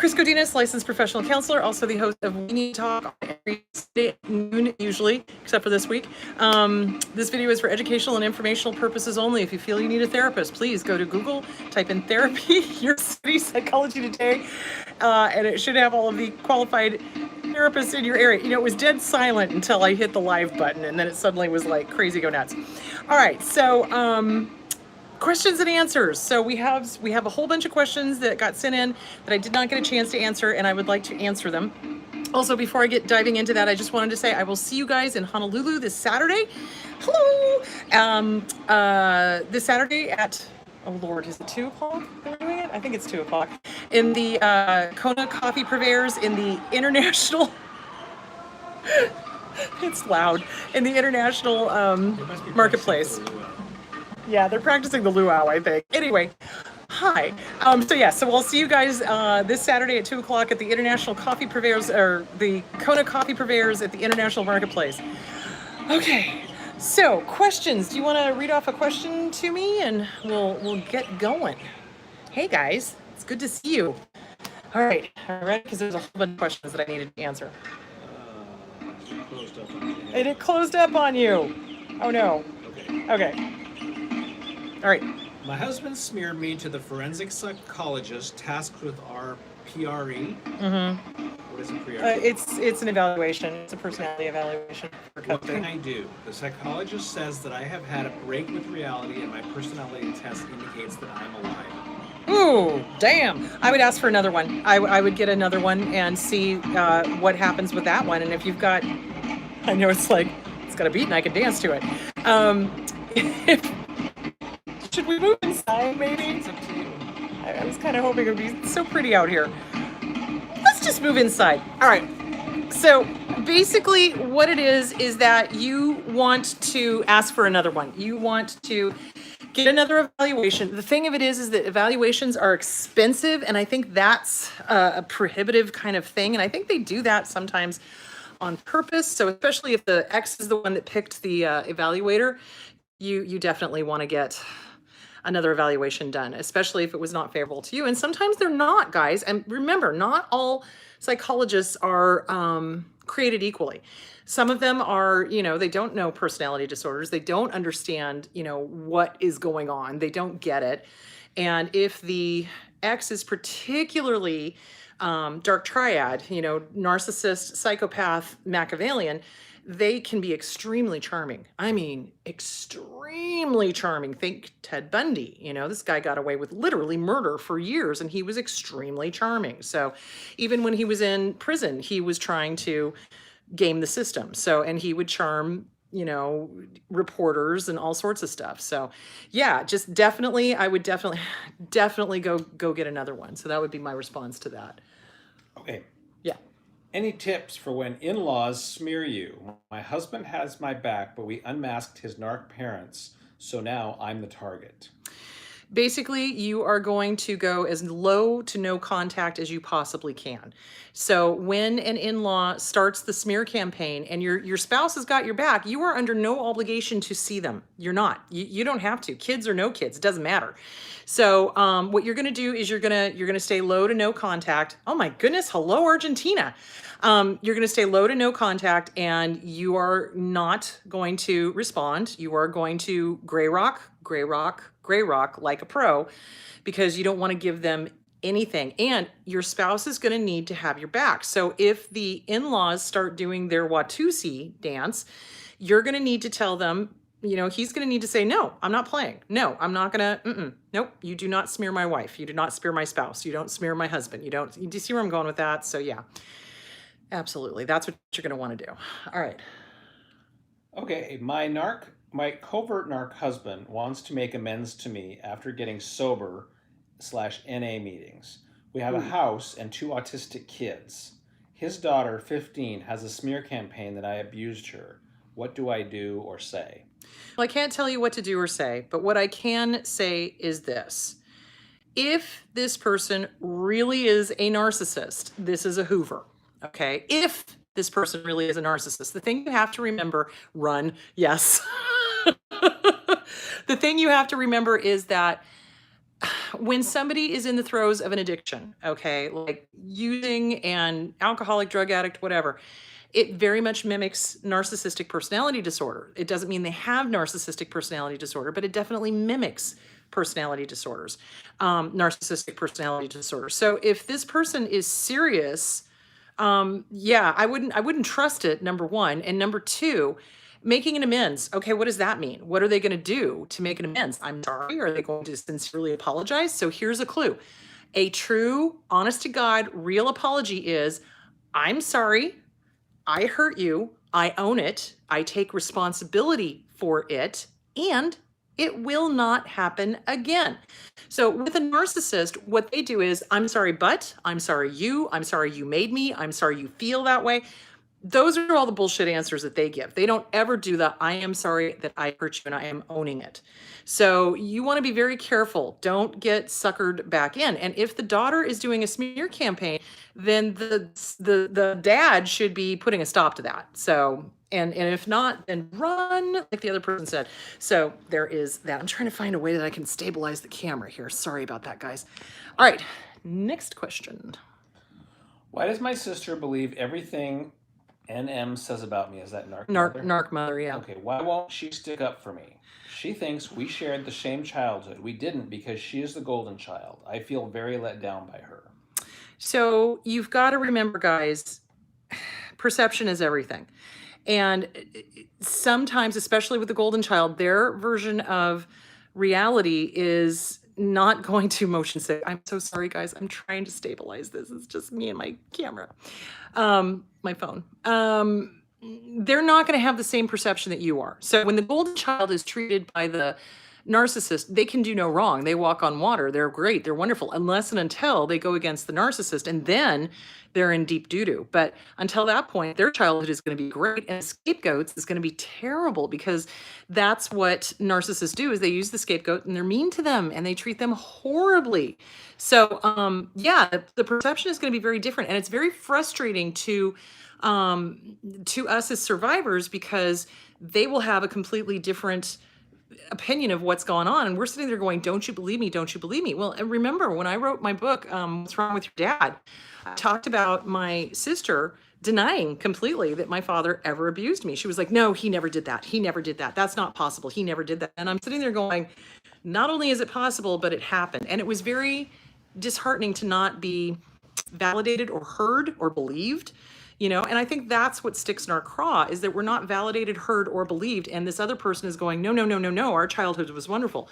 Chris Godinez, licensed professional counselor, also the host of We Need to Talk on every day at noon, usually, except for this week. This video is for educational and informational purposes only. If you feel you need a therapist, please go to Google, type in therapy, your city psychology today, and it should have all of the qualified therapists in your area. You know, it was dead silent until I hit the live button, and then it suddenly was like crazy go nuts. All right, so questions and answers. So we have a whole bunch of questions that got sent in that I did not get a chance to answer, and I would like to answer them. Also, before I get diving into that, I just wanted to say I will see you guys in Honolulu this Saturday. Hello. This Saturday at, oh Lord, is it 2 o'clock that we're doing it? I think it's 2 o'clock. In the Kona Coffee Purveyors in the International, it's loud, in the International Marketplace. Yeah, they're practicing the luau, I think. Anyway, hi. So we'll see you guys this Saturday at 2 o'clock at the International Coffee Purveyors, or the Kona Coffee Purveyors at the International Marketplace. Okay, so questions. Do you want to read off a question to me, and we'll get going? Hey guys, it's good to see you. All right, all right, because there's a whole bunch of questions that I needed to answer. It closed up on you. Oh no. Okay. All right. My husband smeared me to the forensic psychologist tasked with our PRE. Mm-hmm. What is a PRE? It's an evaluation. It's a personality evaluation. What can I do? The psychologist says that I have had a break with reality and my personality test indicates that I'm a liar. Ooh, damn. I would ask for another one. I would get another one and see what happens with that one. And if you've got, I know it's like, it's got a beat and I can dance to it. Should we move inside, maybe? It's up to you. I was kind of hoping it would be so pretty out here. Let's just move inside. All right. So basically what it is that you want to ask for another one. You want to get another evaluation. The thing of it is that evaluations are expensive, and I think that's a prohibitive kind of thing. And I think they do that sometimes on purpose. So especially if the X is the one that picked the evaluator, you definitely want to get another evaluation done, especially if it was not favorable to you. And sometimes they're not, guys. And remember, not all psychologists are created equally. Some of them are, they don't know personality disorders. They don't understand, what is going on. They don't get it. And if the X is particularly dark triad, narcissist, psychopath, Machiavellian, they can be extremely charming. I mean, extremely charming. Think Ted Bundy. This guy got away with literally murder for years, and he was extremely charming. So even when he was in prison, he was trying to game the system. So, and he would charm, reporters and all sorts of stuff. So yeah, just definitely, I would definitely go get another one. So that would be my response to that. Okay. Yeah. Any tips for when in-laws smear you? My husband has my back, but we unmasked his narc parents, so now I'm the target. Basically, you are going to go as low to no contact as you possibly can. So when an in-law starts the smear campaign and your spouse has got your back, you are under no obligation to see them. You're not. You don't have to. Kids or no kids, it doesn't matter. So what you're going to do is you're going to stay low to no contact. Oh my goodness, hello Argentina. You're going to stay low to no contact, and you are not going to respond. You are going to gray rock like a pro, because you don't want to give them anything. And your spouse is going to need to have your back. So if the in-laws start doing their Watusi dance, you're going to need to tell them, he's going to need to say, no, I'm not playing. No, I'm not going to, nope, you do not smear my wife. You do not smear my spouse. You don't smear my husband. Do you see where I'm going with that? So yeah, absolutely. That's what you're going to want to do. All right. Okay. My covert narc husband wants to make amends to me after getting sober/NA meetings. We have a house and 2 autistic kids. His daughter, 15, has a smear campaign that I abused her. What do I do or say? Well, I can't tell you what to do or say, but what I can say is this. If this person really is a narcissist, this is a Hoover, okay? If this person really is a narcissist, the thing you have to remember, run, yes. The thing you have to remember is that when somebody is in the throes of an addiction, okay, like using an alcoholic, drug addict, whatever, it very much mimics narcissistic personality disorder. It doesn't mean they have narcissistic personality disorder, but it definitely mimics personality disorders, narcissistic personality disorder. So if this person is serious, yeah, I wouldn't trust it, number one. And number two, making an amends. Okay, what does that mean? What are they going to do to make an amends? I'm sorry. Are they going to sincerely apologize? So here's a clue. A true, honest to God, real apology is, I'm sorry. I hurt you. I own it. I take responsibility for it. And it will not happen again. So with a narcissist, what they do is, I'm sorry, but I'm sorry you made me, I'm sorry you feel that way. Those are all the bullshit answers that they give. They don't ever do the, I am sorry that I hurt you and I am owning it. So you want to be very careful. Don't get suckered back in. And if the daughter is doing a smear campaign, then the dad should be putting a stop to that. So, and if not, then run, like the other person said. So there is that. I'm trying to find a way that I can stabilize the camera here. Sorry about that, guys. All right, next question. Why does my sister believe everything NM says about me? Is that narc mother? Narc mother, yeah. Okay, why won't she stick up for me? She thinks we shared the same childhood. We didn't because she is the golden child. I feel very let down by her. So you've got to remember, guys, perception is everything. And sometimes, especially with the golden child, their version of reality is not going to motion sick. I'm so sorry, guys. I'm trying to stabilize this. It's just me and my camera, my phone. They're not going to have the same perception that you are. So when the golden child is treated by the narcissist, they can do no wrong. They walk on water. They're great. They're wonderful, unless and until they go against the narcissist, and then they're in deep doo-doo. But until that point, their childhood is going to be great, and scapegoats is going to be terrible, because that's what narcissists do, is they use the scapegoat and they're mean to them and they treat them horribly. So yeah, the perception is going to be very different, and it's very frustrating to us as survivors, because they will have a completely different opinion of what's going on, and we're sitting there going, don't you believe me, don't you believe me? Well, and remember, when I wrote my book, What's Wrong with Your Dad, I talked about my sister denying completely that my father ever abused me. She was like, no, he never did that, he never did that, that's not possible, he never did that. And I'm sitting there going, not only is it possible, but it happened. And it was very disheartening to not be validated or heard or believed. And I think that's what sticks in our craw, is that we're not validated, heard, or believed. And this other person is going, no, no, no, no, no, our childhood was wonderful.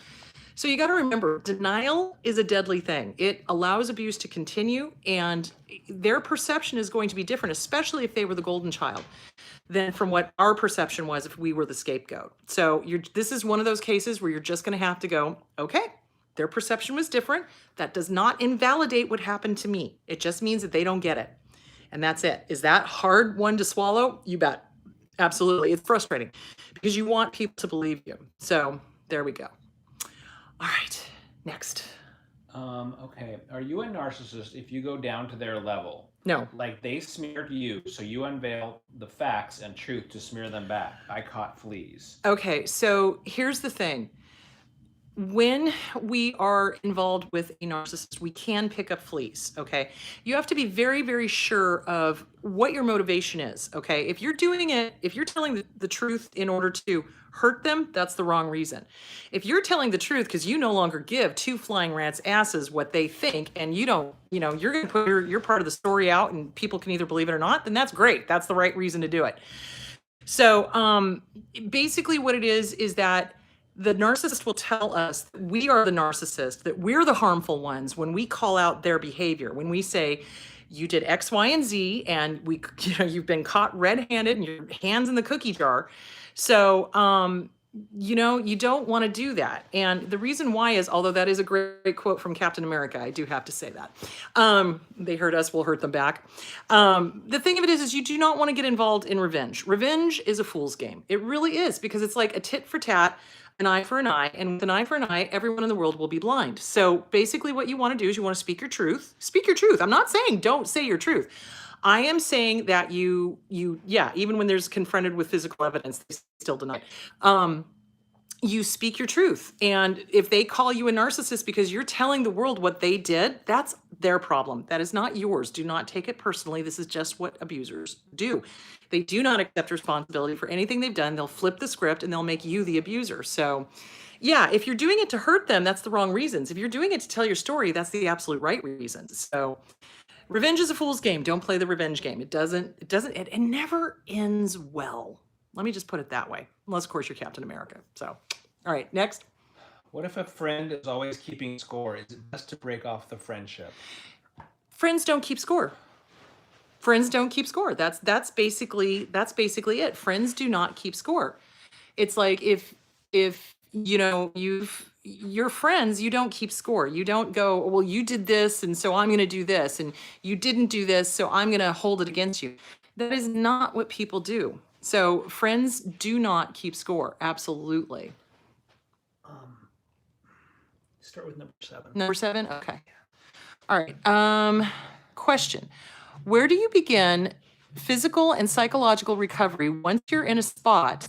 So you got to remember, denial is a deadly thing. It allows abuse to continue, and their perception is going to be different, especially if they were the golden child, than from what our perception was if we were the scapegoat. So this is one of those cases where you're just going to have to go, okay, their perception was different. That does not invalidate what happened to me. It just means that they don't get it. And that's it. Is that hard one to swallow? You bet. Absolutely. It's frustrating because you want people to believe you. So there we go. All right. Next. Okay. Are you a narcissist if you go down to their level? No. Like they smeared you, so you unveil the facts and truth to smear them back. I caught fleas. Okay. So here's the thing. When we are involved with a narcissist, we can pick up fleas, okay? You have to be very, very sure of what your motivation is, okay? If you're doing it, if you're telling the truth in order to hurt them, that's the wrong reason. If you're telling the truth because you no longer give two flying rats' asses what they think, and you don't, you're going to put your part of the story out and people can either believe it or not, then that's great. That's the right reason to do it. So basically what it is that the narcissist will tell us that we are the narcissist, that we're the harmful ones when we call out their behavior. When we say, you did X, Y, and Z, and you've been caught red-handed and your hands in the cookie jar. So, you don't want to do that. And the reason why is, although that is a great quote from Captain America, I do have to say that. They hurt us, we'll hurt them back. The thing of it is you do not want to get involved in revenge. Revenge is a fool's game. It really is, because it's like a tit for tat, an eye for an eye, and with an eye for an eye, everyone in the world will be blind. So basically what you want to do is you want to speak your truth. Speak your truth. I'm not saying don't say your truth. I am saying that you, even when there's confronted with physical evidence, they still deny it. you speak your truth. And if they call you a narcissist because you're telling the world what they did, that's their problem. That is not yours. Do not take it personally. This is just what abusers do. They do not accept responsibility for anything they've done. They'll flip the script and they'll make you the abuser. So, yeah, if you're doing it to hurt them, that's the wrong reasons. If you're doing it to tell your story, that's the absolute right reasons. So, revenge is a fool's game. Don't play the revenge game. It never ends well. Let me just put it that way. Unless, of course, you're Captain America. So, all right, next. What if a friend is always keeping score? Is it best to break off the friendship? Friends don't keep score. Friends don't keep score. That's basically it. Friends do not keep score. It's like if you're friends, you don't keep score. You don't go, well, you did this, and so I'm going to do this, and you didn't do this, so I'm going to hold it against you. That is not what people do. So friends do not keep score. Absolutely. Start with number 7. Number 7? Okay. All right. Question. Where do you begin physical and psychological recovery once you're in a spot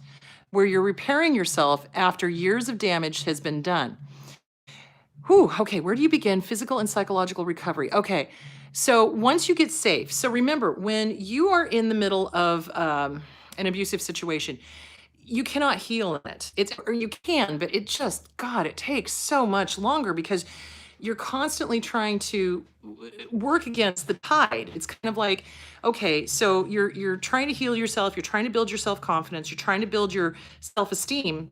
where you're repairing yourself after years of damage has been done? Whew, okay, where do you begin physical and psychological recovery? Okay, so once you get safe, so remember, when you are in the middle of an abusive situation, you cannot heal in it. Or you can, but it just, God, it takes so much longer because you're constantly trying to work against the tide. It's kind of like, okay, so you're trying to heal yourself, you're trying to build your self-confidence, you're trying to build your self-esteem,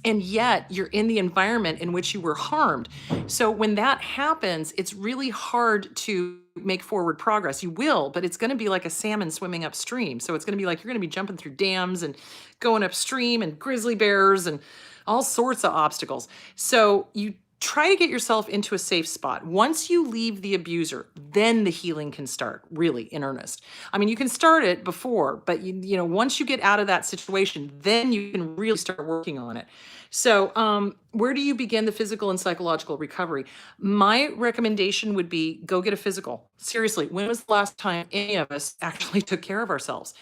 and yet you're in the environment in which you were harmed. So when that happens, it's really hard to make forward progress. You will, but it's going to be like a salmon swimming upstream. So it's going to be like you're going to be jumping through dams and going upstream and grizzly bears and all sorts of obstacles. So you try to get yourself into a safe spot. Once you leave the abuser, then the healing can start, really, in earnest. I mean, you can start it before, but once you get out of that situation, then you can really start working on it. So where do you begin the physical and psychological recovery? My recommendation would be go get a physical. Seriously, when was the last time any of us actually took care of ourselves?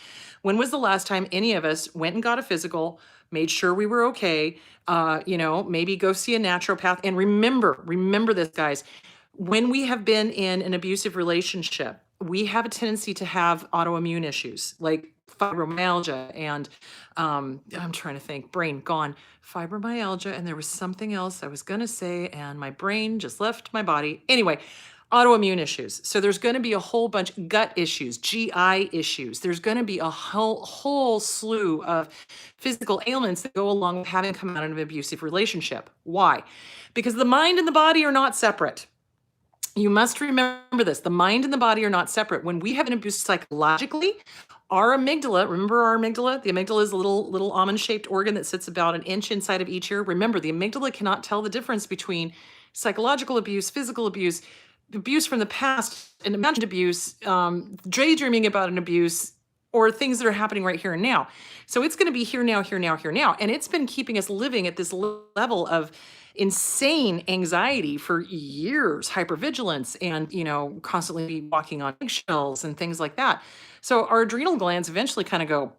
When was the last time any of us went and got a physical, made sure we were okay, maybe go see a naturopath? And remember this, guys, when we have been in an abusive relationship, we have a tendency to have autoimmune issues like fibromyalgia and I'm trying to think, brain gone, fibromyalgia, and there was something else I was going to say and my brain just left my body. Anyway, autoimmune issues. So there's going to be a whole bunch gut issues, GI issues. There's going to be a whole slew of physical ailments that go along with having come out of an abusive relationship. Why? Because the mind and the body are not separate. You must remember this. The mind and the body are not separate. When we have an abuse psychologically, our amygdala, remember our amygdala? The amygdala is a little almond-shaped organ that sits about an inch inside of each ear. Remember, the amygdala cannot tell the difference between psychological abuse, physical abuse, abuse from the past, and imagined abuse, daydreaming about an abuse, or things that are happening right here and now. So it's going to be here now, here now, here now. And it's been keeping us living at this level of insane anxiety for years, hypervigilance, and, constantly walking on eggshells and things like that. So our adrenal glands eventually kind of go,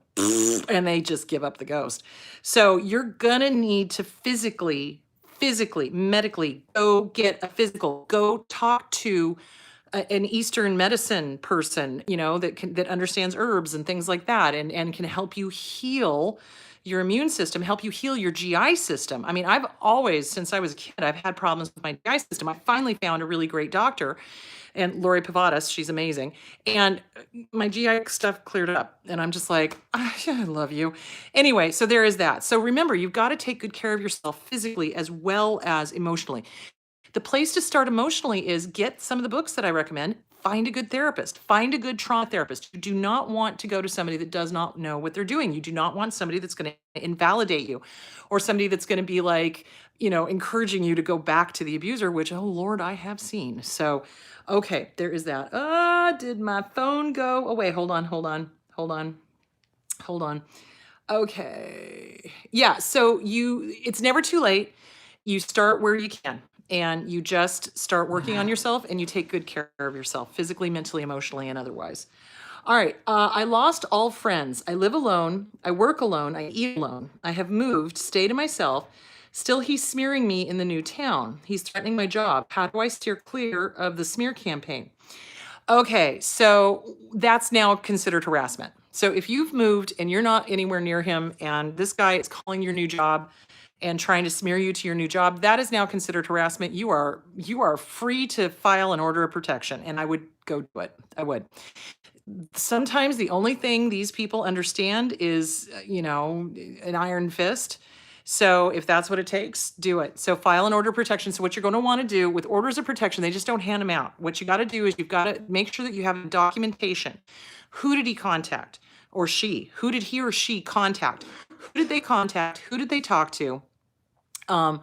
and they just give up the ghost. So you're going to need to physically, medically go get a physical, go talk to an Eastern medicine person, that understands herbs and things like that, and can help you heal your immune system, help you heal your GI system. I mean, I've always, since I was a kid, I've had problems with my GI system. I finally found a really great doctor, and Lori Pavadas, she's amazing. And my GI stuff cleared up. And I'm just like, I love you. Anyway, so there is that. So remember, you've got to take good care of yourself physically as well as emotionally. The place to start emotionally is get some of the books that I recommend. Find a good therapist. Find a good trauma therapist. You do not want to go to somebody that does not know what they're doing. You do not want somebody that's going to invalidate you, or somebody that's going to be like, encouraging you to go back to the abuser, which, oh Lord, I have seen. So, okay, there is that. Did my phone go away? Hold on. Okay. Yeah, so it's never too late. You start where you can. And you just start working on yourself, and you take good care of yourself physically, mentally, emotionally, and otherwise. All right. I lost all friends. I live alone. I work alone. I eat alone. I have moved, stay to myself. Still, he's smearing me in the new town. He's threatening my job. How do I steer clear of the smear campaign? Okay, so that's now considered harassment. So if you've moved and you're not anywhere near him and this guy is calling your new job and trying to smear you to your new job, that is now considered harassment. You are free to file an order of protection, and I would go do it. I would. Sometimes the only thing these people understand is, an iron fist. So if that's what it takes, do it. So file an order of protection. So what you're going to want to do with orders of protection, they just don't hand them out. What you got to do is you've got to make sure that you have documentation. Who did he contact or she? Who did he or she contact? Who did they contact? Who did they talk to? Do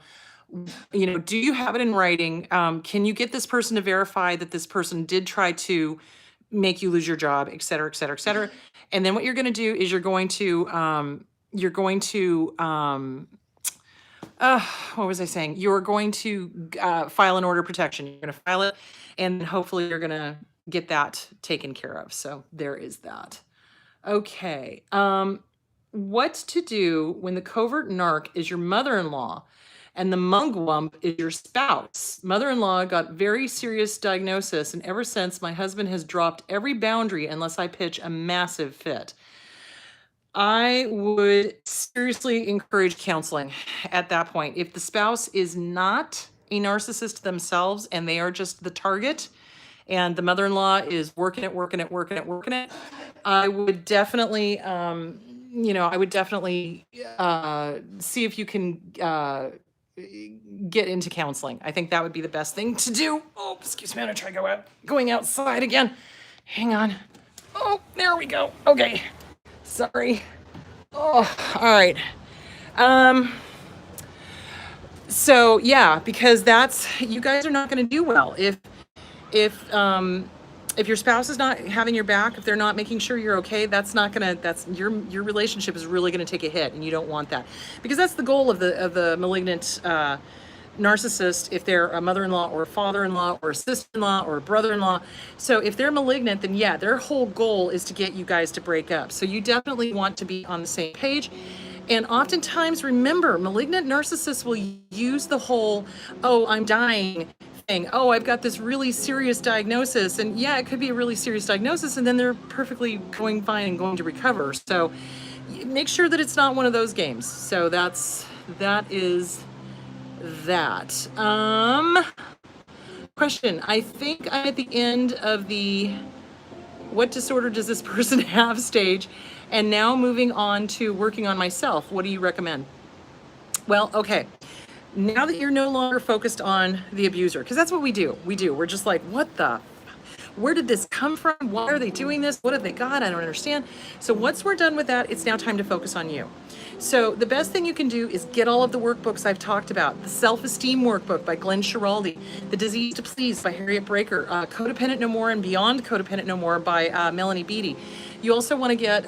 you have it in writing? Can you get this person to verify that this person did try to make you lose your job, et cetera, et cetera, et cetera. And then what you're going to do is you're going to what was I saying? You're going to file an order of protection. You're going to file it, and hopefully you're going to get that taken care of. So there is that. Okay. What to do when the covert narc is your mother-in-law and the mungwump is your spouse? Mother-in-law got very serious diagnosis, and ever since my husband has dropped every boundary unless I pitch a massive fit. I would seriously encourage counseling at that point. If the spouse is not a narcissist themselves and they are just the target, and the mother-in-law is working it, I would definitely, see if you can get into counseling. I think that would be the best thing to do. Oh, excuse me, I'm gonna try going outside again. Hang on. Oh, there we go. Okay. Sorry. Oh, all right. So yeah, because you guys are not going to do well if your spouse is not having your back, if they're not making sure you're okay. That's your relationship is really going to take a hit, and you don't want that, because that's the goal of the malignant narcissist. If they're a mother-in-law or a father-in-law or a sister-in-law or a brother-in-law, so if they're malignant, then yeah, their whole goal is to get you guys to break up. So you definitely want to be on the same page. And oftentimes, remember, malignant narcissists will use the whole, oh, I'm dying thing. Oh, I've got this really serious diagnosis. And yeah, it could be a really serious diagnosis, and then they're perfectly going fine and going to recover. So make sure that it's not one of those games. So that is that. Question. I think I'm at the end of the what disorder does this person have stage, and now moving on to working on myself. What do you recommend? Well, okay. Now that you're no longer focused on the abuser, because that's what we do. We're just like, where did this come from? Why are they doing this? What have they got? I don't understand. So once we're done with that, it's now time to focus on you. So the best thing you can do is get all of the workbooks I've talked about. The Self-Esteem Workbook by Glenn Schiraldi, The Disease to Please by Harriet Breaker, Codependent No More and Beyond Codependent No More by Melanie Beattie. You also want to get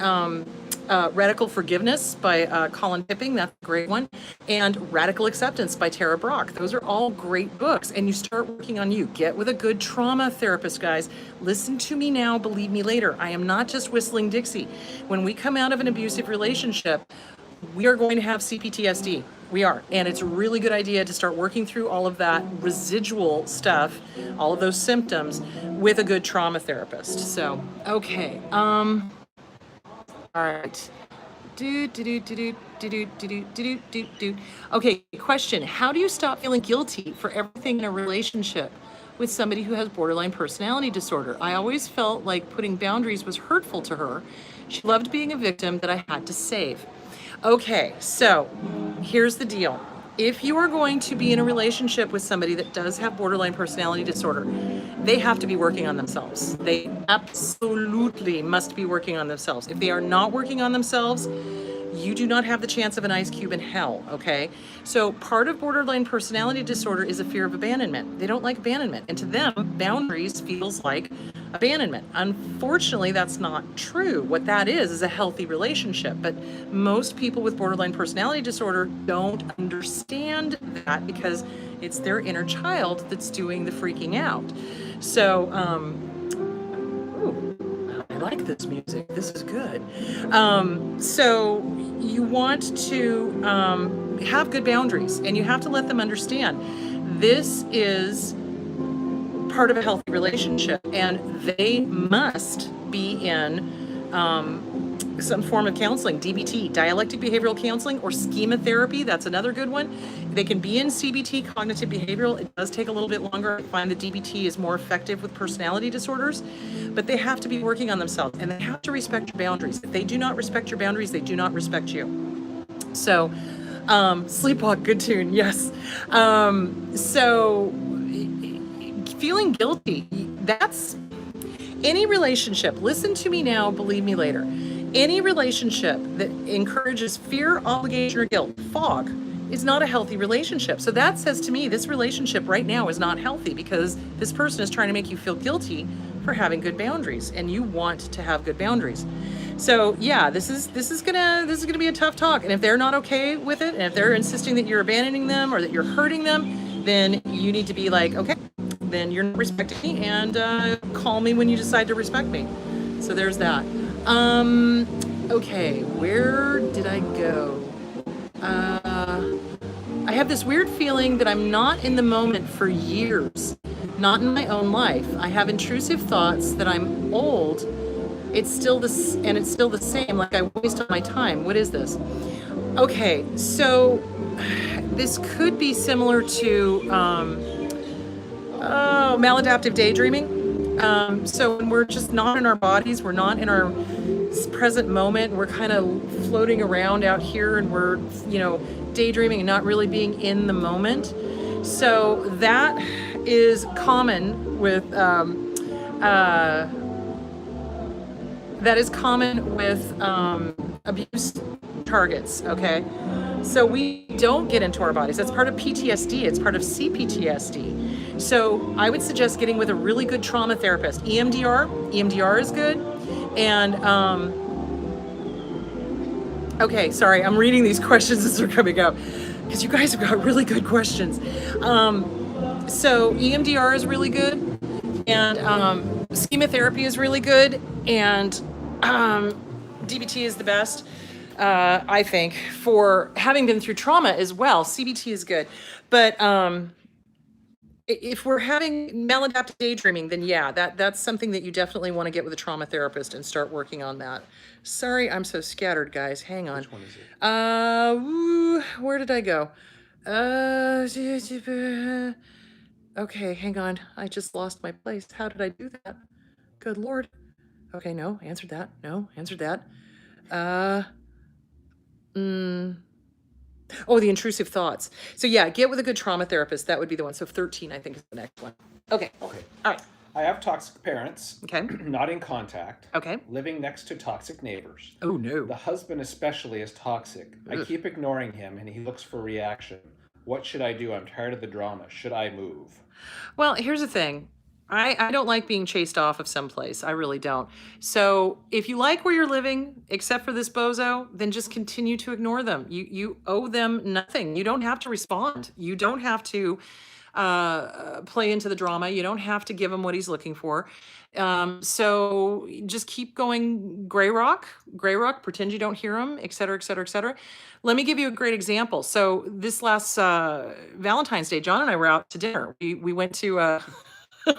Radical Forgiveness by Colin Tipping, that's a great one, and Radical Acceptance by Tara Brach. Those are all great books, and you start working on you. Get with a good trauma therapist, guys. Listen to me now, believe me later. I am not just whistling Dixie. When we come out of an abusive relationship, we are going to have CPTSD. We are. And it's a really good idea to start working through all of that residual stuff, all of those symptoms, with a good trauma therapist. So, okay. All right. Okay, question. How do you stop feeling guilty for everything in a relationship with somebody who has borderline personality disorder? I always felt like putting boundaries was hurtful to her. She loved being a victim that I had to save. Okay, so here's the deal. If you are going to be in a relationship with somebody that does have borderline personality disorder, they have to be working on themselves. They absolutely must be working on themselves. If they are not working on themselves, you do not have the chance of an ice cube in hell, okay? So part of borderline personality disorder is a fear of abandonment. They don't like abandonment. And to them, boundaries feels like abandonment. Unfortunately, that's not true. What that is a healthy relationship. But most people with borderline personality disorder don't understand that because it's their inner child that's doing the freaking out. So, I like this music. This is good. So you want to have good boundaries, and you have to let them understand this is part of a healthy relationship, and they must be in some form of counseling, DBT, dialectic behavioral counseling, or schema therapy. That's another good one. They can be in CBT, cognitive behavioral. It does take a little bit longer. I find that DBT is more effective with personality disorders, but they have to be working on themselves, and they have to respect your boundaries. If they do not respect your boundaries, they do not respect you. So, sleepwalk, good tune, yes. So, feeling guilty, that's any relationship. Listen to me now, believe me later. Any relationship that encourages fear, obligation, or guilt, fog, is not a healthy relationship. So that says to me, this relationship right now is not healthy, because this person is trying to make you feel guilty for having good boundaries, and you want to have good boundaries. So yeah, this is gonna be a tough talk. And if they're not okay with it, and if they're insisting that you're abandoning them or that you're hurting them, then you need to be like, okay, then you're not respecting me, and call me when you decide to respect me. So there's that. Okay, where did I go? I have this weird feeling that I'm not in the moment for years, not in my own life. I have intrusive thoughts that I'm old. It's still the same, like I waste all my time. What is this? Okay, so this could be similar to maladaptive daydreaming. So when we're just not in our bodies, we're not in our present moment, we're kind of floating around out here, and we're, daydreaming and not really being in the moment. So that is common with abuse targets, okay? So we don't get into our bodies. That's part of PTSD. It's part of CPTSD. So I would suggest getting with a really good trauma therapist. EMDR is good. And, okay, sorry, I'm reading these questions as they're coming up, because you guys have got really good questions. So EMDR is really good, and schema therapy is really good, and DBT is the best, I think, for having been through trauma as well. CBT is good, but if we're having maladaptive daydreaming, then yeah, that's something that you definitely want to get with a trauma therapist and start working on that. Sorry, I'm so scattered, guys. Hang on. Which one is it? Where did I go? Okay, hang on. I just lost my place. How did I do that? Good Lord. Okay, no, answered that. No, answered that. Oh, the intrusive thoughts. So yeah, get with a good trauma therapist. That would be the one. So 13, I think, is the next one. Okay. Okay. All right. I have toxic parents. Okay. Not in contact. Okay. Living next to toxic neighbors. Oh, no. The husband especially is toxic. Ugh. I keep ignoring him, and he looks for reaction. What should I do? I'm tired of the drama. Should I move? Well, here's the thing. I don't like being chased off of someplace. I really don't. So if you like where you're living, except for this bozo, then just continue to ignore them. You owe them nothing. You don't have to respond. You don't have to play into the drama. You don't have to give him what he's looking for. So just keep going gray rock, pretend you don't hear him, et cetera, et cetera, et cetera. Let me give you a great example. So this last Valentine's Day, John and I were out to dinner. We went to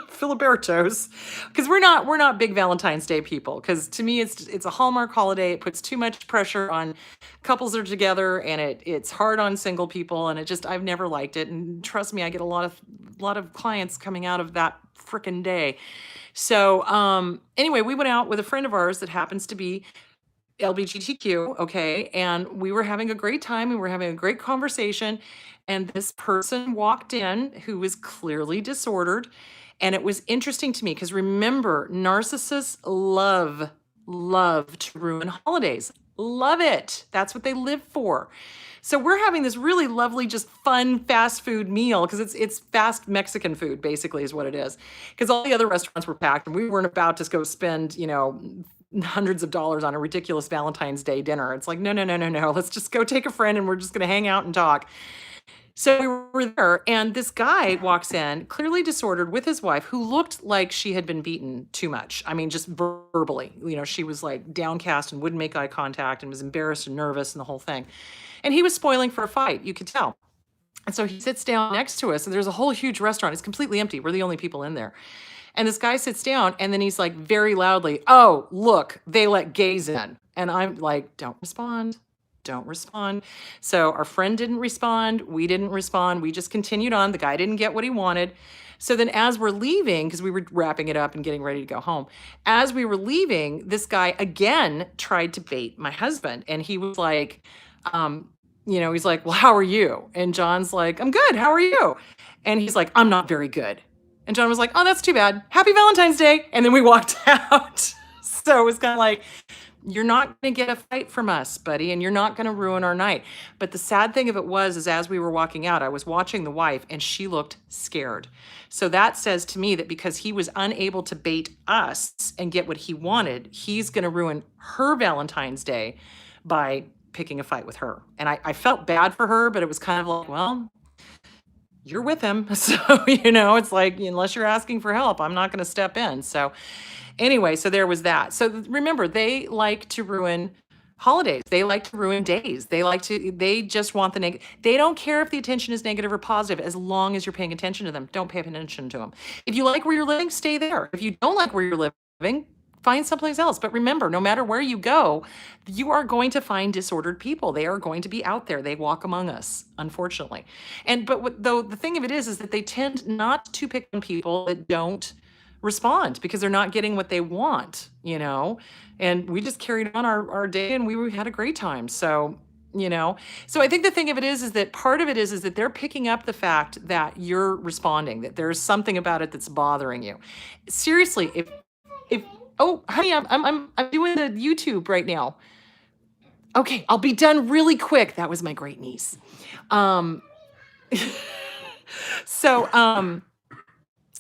Filiberto's, because we're not big Valentine's Day people, because to me it's a Hallmark holiday. It puts too much pressure on couples that are together, and it's hard on single people, and I've never liked it. And trust me, I get a lot of clients coming out of that frickin' day. So anyway, we went out with a friend of ours that happens to be LGBTQ, okay, and we were having a great time. We were having a great conversation, and this person walked in who was clearly disordered. And it was interesting to me, because remember, narcissists love to ruin holidays. Love it. That's what they live for. So we're having this really lovely, just fun fast food meal, because it's fast Mexican food, basically, is what it is. Because all the other restaurants were packed, and we weren't about to go spend, hundreds of dollars on a ridiculous Valentine's Day dinner. It's like, no. Let's just go take a friend, and we're just going to hang out and talk. So we were there, and this guy walks in, clearly disordered, with his wife, who looked like she had been beaten too much. I mean, just verbally. She was like downcast and wouldn't make eye contact and was embarrassed and nervous and the whole thing. And he was spoiling for a fight, you could tell. And so he sits down next to us, and there's a whole huge restaurant. It's completely empty. We're the only people in there. And this guy sits down, and then he's like very loudly, "Oh, look, they let gays in." And I'm like, "Don't respond. Don't respond." So our friend didn't respond. We didn't respond. We just continued on. The guy didn't get what he wanted. So then as we're leaving, because we were wrapping it up and getting ready to go home, as we were leaving, this guy again tried to bait my husband. And he was like, he's like, "Well, how are you?" And John's like, "I'm good. How are you?" And he's like, "I'm not very good." And John was like, "Oh, that's too bad. Happy Valentine's Day." And then we walked out. So it was kind of like, you're not going to get a fight from us, buddy, and you're not going to ruin our night. But the sad thing of it is as we were walking out, I was watching the wife, and she looked scared. So that says to me that because he was unable to bait us and get what he wanted, he's going to ruin her Valentine's Day by picking a fight with her. And I felt bad for her, but it was kind of like, well, you're with him. So, it's like, unless you're asking for help, I'm not going to step in. So anyway, so there was that. So remember, they like to ruin holidays. They like to ruin days. They just want the negative. They don't care if the attention is negative or positive, as long as you're paying attention to them. Don't pay attention to them. If you like where you're living, stay there. If you don't like where you're living, find someplace else. But remember, no matter where you go, you are going to find disordered people. They are going to be out there. They walk among us, unfortunately. Though the thing of it is that they tend not to pick on people that don't respond because they're not getting what they want, and we just carried on our day, and we had a great time. So I think the thing of it is that part of it is that they're picking up the fact that you're responding, that there's something about it that's bothering you. Seriously, if oh, honey, I'm doing the YouTube right now. Okay, I'll be done really quick. That was my great niece. So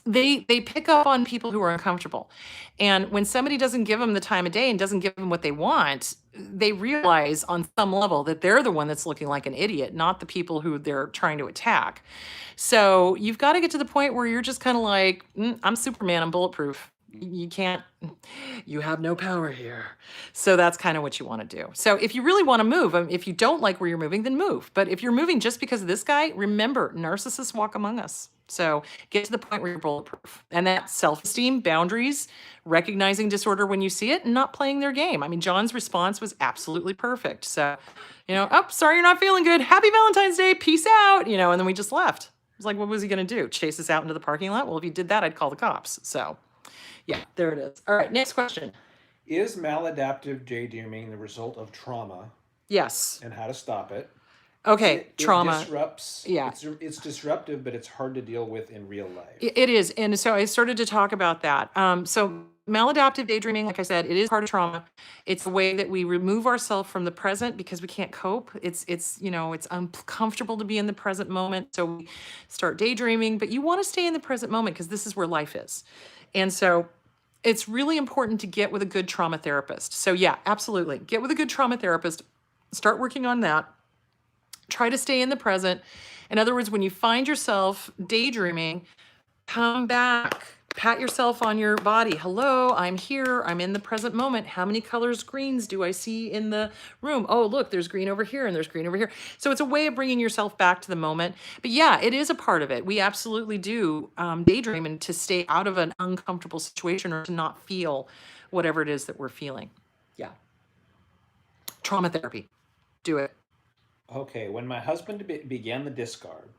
they pick up on people who are uncomfortable. And when somebody doesn't give them the time of day and doesn't give them what they want, they realize on some level that they're the one that's looking like an idiot, not the people who they're trying to attack. So you've got to get to the point where you're just kind of like, I'm Superman, I'm bulletproof. You have no power here. So that's kind of what you want to do. So if you really want to move, if you don't like where you're moving, then move. But if you're moving just because of this guy, remember, narcissists walk among us. So get to the point where you're bulletproof. And that self-esteem, boundaries, recognizing disorder when you see it, and not playing their game. I mean, John's response was absolutely perfect. So, "Oh, sorry, you're not feeling good. Happy Valentine's Day. Peace out." And then we just left. It was like, what was he going to do? Chase us out into the parking lot? Well, if he did that, I'd call the cops. So yeah, there it is. All right, next question. Is maladaptive daydreaming the result of trauma, Yes. and how to stop it? Okay, trauma. It disrupts. Yeah. It's disruptive, but it's hard to deal with in real life. It is. And so I started to talk about that. So maladaptive daydreaming, like I said, it is part of trauma. It's a way that we remove ourselves from the present because we can't cope. It's uncomfortable to be in the present moment. So we start daydreaming, but you want to stay in the present moment because this is where life is. And so it's really important to get with a good trauma therapist. So yeah, absolutely. Get with a good trauma therapist. Start working on that. Try to stay in the present. In other words, when you find yourself daydreaming, come back. Pat yourself on your body. Hello, I'm here. I'm in the present moment. How many colors greens do I see in the room? Oh, look, there's green over here and there's green over here. So it's a way of bringing yourself back to the moment. But yeah, it is a part of it. We absolutely do daydream, and to stay out of an uncomfortable situation or to not feel whatever it is that we're feeling. Yeah. Trauma therapy. Do it. Okay, when my husband began the discard,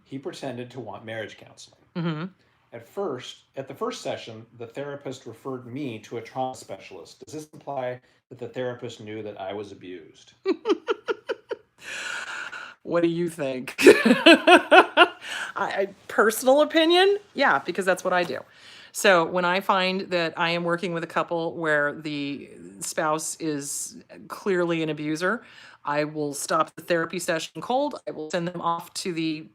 he pretended to want marriage counseling. At the first session, the therapist referred me to a trauma specialist. Does this imply that the therapist knew that I was abused? What do you think? Personal opinion? Yeah, because that's what I do. So when I find that I am working with a couple where the spouse is clearly an abuser, I will stop the therapy session cold. I will send them off to the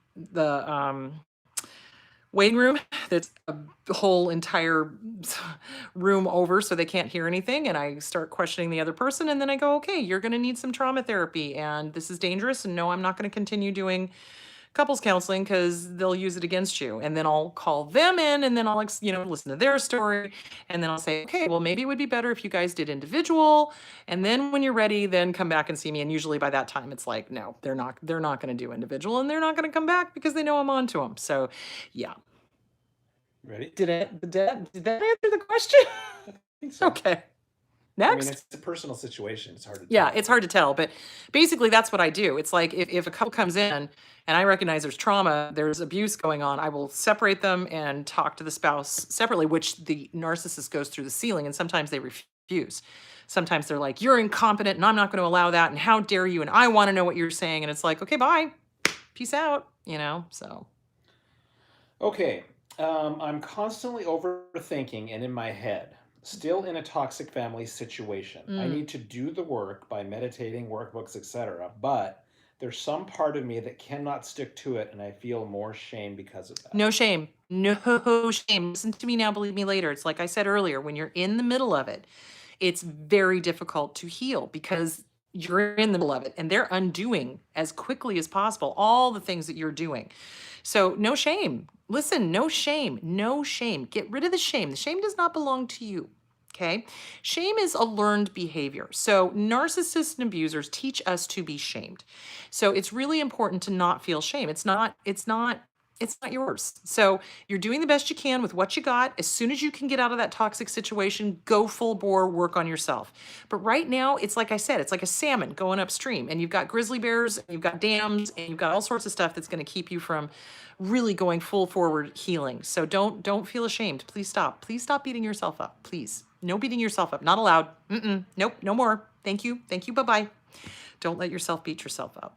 waiting room that's a whole entire room over so they can't hear anything, and I start questioning the other person, and then I go, okay, you're going to need some trauma therapy, and this is dangerous, and no, I'm not going to continue doing couples counseling because they'll use it against you. And then I'll call them in and then I'll, listen to their story. And then I'll say, okay, well, maybe it would be better if you guys did individual. And then when you're ready, then come back and see me. And usually by that time, it's like, no, they're not going to do individual and they're not going to come back because they know I'm on to them. So yeah. Ready? Did that answer the question? I think so. Okay. I mean, Next. it's a personal situation. It's hard to Yeah, tell. it's hard to tell, but basically that's what I do. It's like if a couple comes in and I recognize there's trauma, there's abuse going on, I will separate them and talk to the spouse separately, which the narcissist goes through the ceiling, and sometimes they refuse. Sometimes they're like, you're incompetent and I'm not going to allow that, and how dare you, and I want to know what you're saying. And it's like, okay, bye. Peace out, so. Okay, I'm constantly overthinking and in my head. Still in a toxic family situation. I need to do the work by meditating, workbooks, etc. But there's some part of me that cannot stick to it, and I feel more shame because of that. No shame. No shame. Listen to me now, believe me later. It's like I said earlier, when you're in the middle of it, it's very difficult to heal because you're in the middle of it and they're undoing as quickly as possible all the things that you're doing. So no shame. Listen, no shame. No shame. Get rid of the shame. The shame does not belong to you. Okay. Shame is a learned behavior. So narcissists and abusers teach us to be shamed. So it's really important to not feel shame. It's not yours. So you're doing the best you can with what you got. As soon as you can get out of that toxic situation, go full bore, work on yourself. But right now, it's like I said, it's like a salmon going upstream, and you've got grizzly bears, and you've got dams, and you've got all sorts of stuff that's going to keep you from really going full forward healing. So don't feel ashamed. Please stop. Please stop beating yourself up. Please. No beating yourself up. Not allowed. Nope. No more. Thank you. Thank you. Bye-bye. Don't let yourself beat yourself up.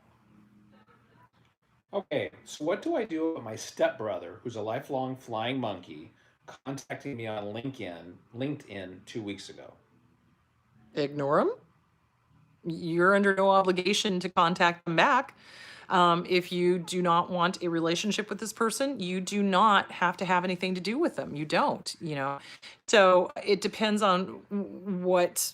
Okay, so what do I do with my stepbrother, who's a lifelong flying monkey, contacting me on LinkedIn 2 weeks ago? Ignore them. You're under no obligation to contact them back. If you do not want a relationship with this person, you do not have to have anything to do with them. You don't, So it depends on what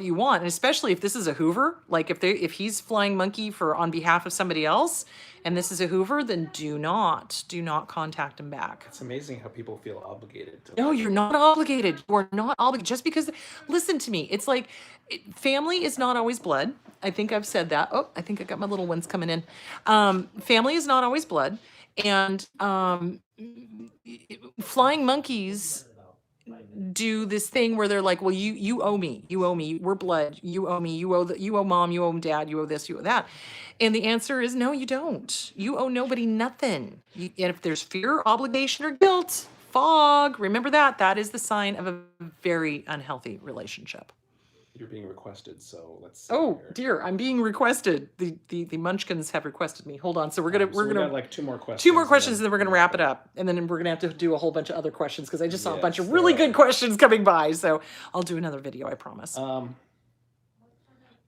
you want, and especially if this is a Hoover, like if he's flying monkey on behalf of somebody else, and this is a Hoover, then do not contact him back. It's amazing how people feel obligated to. No, you're not obligated. You're not obligated. Just because, listen to me. It's like family is not always blood. I think I've said that. Oh, I think I got my little ones coming in. Family is not always blood, and flying monkeys do this thing where they're like, well, you owe me, we're blood, you owe me, you owe mom, you owe dad, you owe this, you owe that. And the answer is no, you don't. You owe nobody nothing. And if there's fear, obligation, or guilt, fog, remember that is the sign of a very unhealthy relationship. You're being requested, so let's. Oh dear, I'm being requested. The Munchkins have requested me. Hold on. So we're gonna we got like two more questions. Two more questions, and then we're gonna wrap it up, and then we're gonna have to do a whole bunch of other questions because I just saw a bunch of really good questions coming by. So I'll do another video, I promise.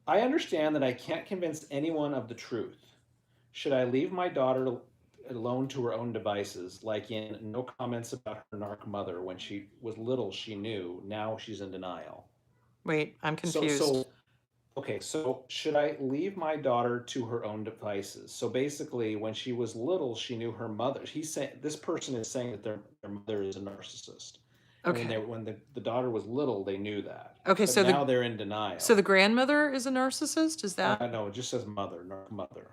I understand that I can't convince anyone of the truth. Should I leave my daughter alone to her own devices, like in no comments about her narc mother when she was little? She knew. Now she's in denial. Wait, I'm confused. So should I leave my daughter to her own devices? So basically, when she was little, she knew her mother. This person is saying that their mother is a narcissist. Okay. And when the daughter was little, they knew that. Okay, but so now they're in denial. So the grandmother is a narcissist? Is that? No, it just says mother, narc mother.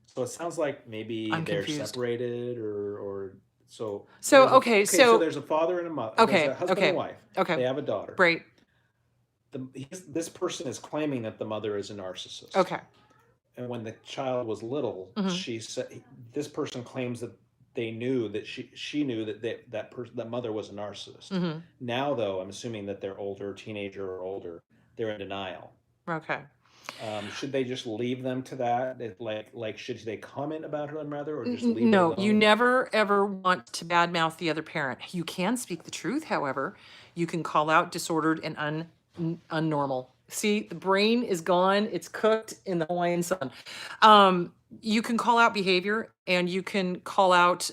So it sounds like maybe they're confused. separated or so. So so there's a father and a mother. Okay. There's a husband and wife. Okay. They have a daughter. Right. This person is claiming that the mother is a narcissist. Okay. And when the child was little, she said this person claims that they knew that she knew that mother was a narcissist. Now, though, I'm assuming that they're older, teenager or older, they're in denial. Okay. Should they just leave them to that? Like, should they comment about them rather, or just leave it No, alone? you never ever want to badmouth the other parent. You can speak the truth, however. You can call out disordered and unnormal. See, the brain is gone. It's cooked in the Hawaiian sun. You can call out behavior, and you can call out,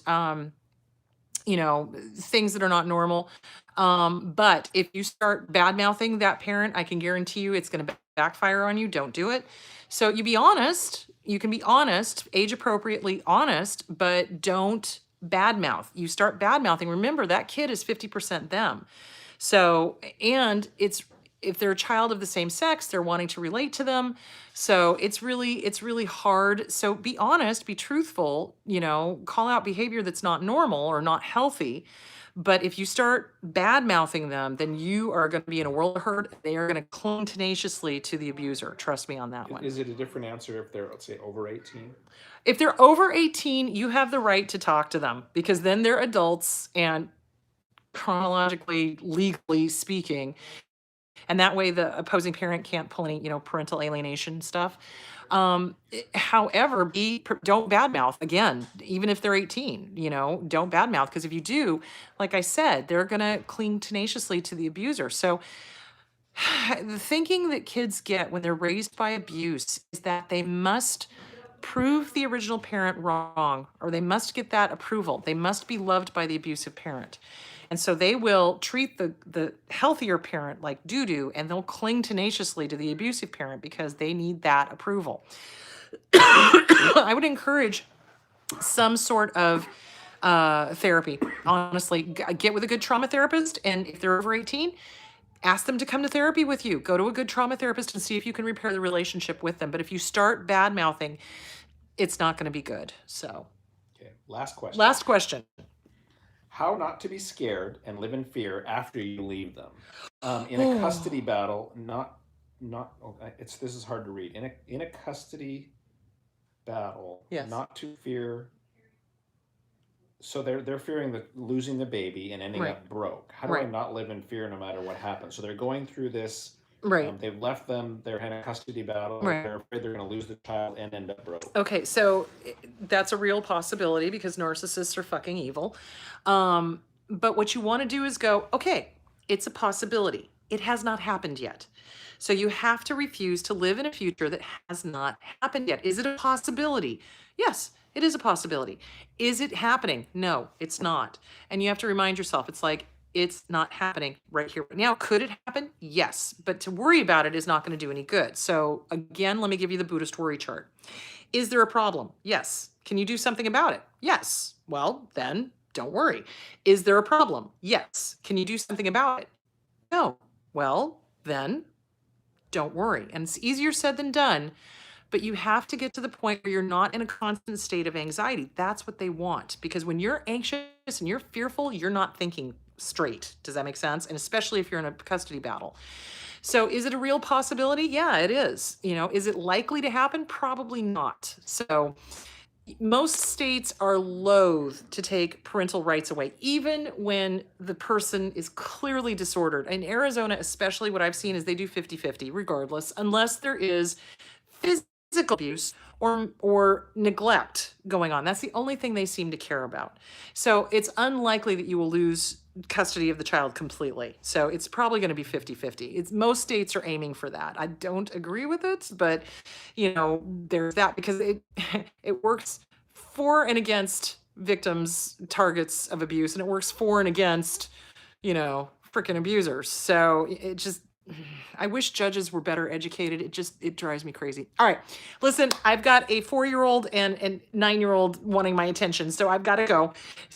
things that are not normal. But if you start bad mouthing that parent, I can guarantee you it's going to backfire on you. Don't do it. So you be honest, you can be honest, age appropriately honest, but don't badmouth. You start badmouthing. Remember, that kid is 50% them. So, and it's, if they're a child of the same sex, they're wanting to relate to them. So it's really hard. So be honest, be truthful, call out behavior that's not normal or not healthy. But if you start bad mouthing them, then you are going to be in a world of hurt. They are going to cling tenaciously to the abuser. Trust me on that one. Is it a different answer if they're, let's say, over 18? If they're over 18, you have the right to talk to them because then they're adults and chronologically, legally speaking, and that way the opposing parent can't pull any, parental alienation stuff. However, don't badmouth again, even if they're 18, don't badmouth, because if you do, like I said, they're gonna cling tenaciously to the abuser. So the thinking that kids get when they're raised by abuse is that they must prove the original parent wrong, or they must get that approval. They must be loved by the abusive parent. And so they will treat the healthier parent like doo-doo, and they'll cling tenaciously to the abusive parent because they need that approval. I would encourage some sort of therapy. Honestly, get with a good trauma therapist, and if they're over 18, ask them to come to therapy with you. Go to a good trauma therapist and see if you can repair the relationship with them. But if you start bad mouthing, it's not going to be good. So, Okay, last question. last question. How not to be scared and live in fear after you leave them. In a custody battle, this is hard to read. In a custody battle, Yes. not to fear. So they're fearing losing the baby and ending Right. up broke. How do I Right. not live in fear no matter what happens? So they're going through this. Right. They've left them. They're in a custody battle. Right. They're afraid they're going to lose the child and end up broke. Okay, so that's a real possibility because narcissists are fucking evil. But what you want to do is go, okay, it's a possibility. It has not happened yet. So you have to refuse to live in a future that has not happened yet. Is it a possibility? Yes, it is a possibility. Is it happening? No, it's not. And you have to remind yourself, it's like, it's not happening right here, right now. Could it happen? Yes. But to worry about it is not going to do any good. So again, let me give you the Buddhist worry chart. Is there a problem? Yes. Can you do something about it? Yes. Well, then don't worry. Is there a problem? Yes. Can you do something about it? No. Well, then don't worry. And it's easier said than done, but you have to get to the point where you're not in a constant state of anxiety. That's what they want. Because when you're anxious and you're fearful, you're not thinking straight. Does that make sense? And especially if you're in a custody battle. So is it a real possibility? Yeah, it is. Is it likely to happen? Probably not. So most states are loath to take parental rights away, even when the person is clearly disordered. In Arizona, especially, what I've seen is they do 50-50 regardless, unless there is physical abuse or neglect going on. That's the only thing they seem to care about. So it's unlikely that you will lose custody of the child completely. So it's probably going to be 50-50. Most states are aiming for that. I don't agree with it, but there's that because it it works for and against victims, targets of abuse, and it works for and against, freaking abusers. So it just, I wish judges were better educated. It drives me crazy. All right, listen, I've got a 4-year-old and 9-year-old wanting my attention, so I've got to go.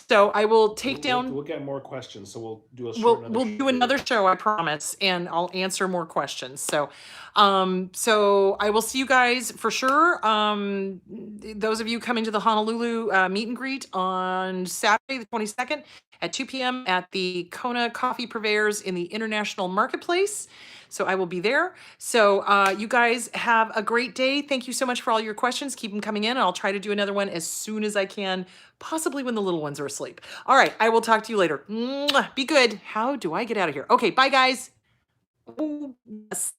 So I will take down. We'll get more questions, so we'll do We'll do another show, I promise, and I'll answer more questions. So, so I will see you guys for sure. Those of you coming to the Honolulu meet and greet on Saturday, the 22nd at 2 p.m. at the Kona Coffee Purveyors in the International Marketplace. So I will be there. So you guys have a great day. Thank you so much for all your questions. Keep them coming in. And I'll try to do another one as soon as I can, possibly when the little ones are asleep. All right. I will talk to you later. Mwah. Be good. How do I get out of here? Okay. Bye, guys. Oh, yes.